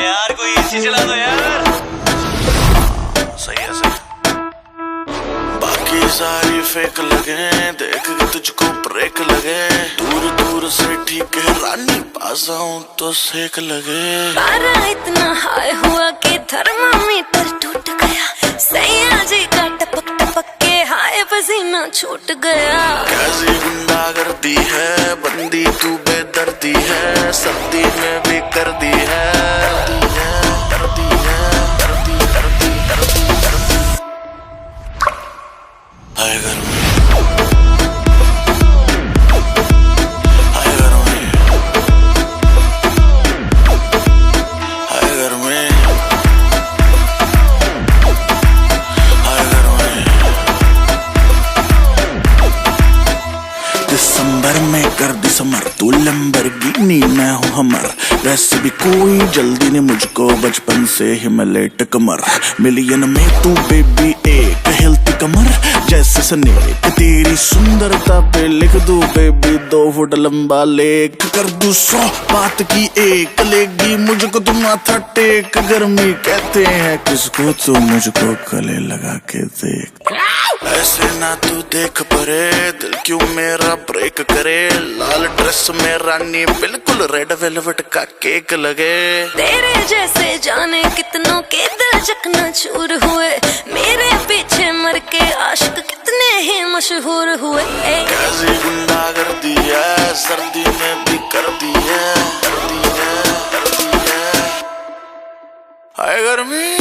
यार कोई एसी चला दो यार। सही है सही। बाकी सारी फेक लगे, देख के तुझको ब्रेक लगे। दूर दूर से ठीक है रानी, पास आऊं तो सेक लगे। पारा इतना हाई हुआ कि थर्मामीटर टूट गया। सैया जी का टपक टपक के हाय पसीना छूट गया। कैसी गुंडागर्दी है, बंदी तू बेदर्दी है। सर्दी में भी कर दी है, दर्दी है, दर्दी दर्दी दर्दी दर्दी। हाय गर्मी, हाय गर्मी, हाय गर्मी, हाय गर्मी। दिसंबर में कर दी समर, तू लैम्बोर्गिनी मैं हूँ हमर। वैसे भी कोई जल्दी नहीं मुझको, बचपन से ही मैं लेट कमर। मिलियन में तू बेबी एक हिलती कमर जैसे स्नेक। तेरी सुंदरता पे लिख दूं बेबी 2 फुट लंबा लेख। कर दूं 100 बात की एक, लेगी मुझको तू माथा टेक। गर्मी कहते हैं किसको, तू मुझको गले लगा के देख। ऐसे ना तू देख परे, दिल क्यों मेरा ब्रेक करे। लाल ड्रेस में रानी बिल्कुल रेड वेलवेट का केक लगे। तेरे जैसे जाने कितनों के दिल चकना चूर हुए। मेरे पीछे मर के आशिक कितने ही मशहूर हुए। कैसी गुंडागर्दी है, सर्दी में भी कर दी है, कर दी है, कर दी है। हाय गर्मी।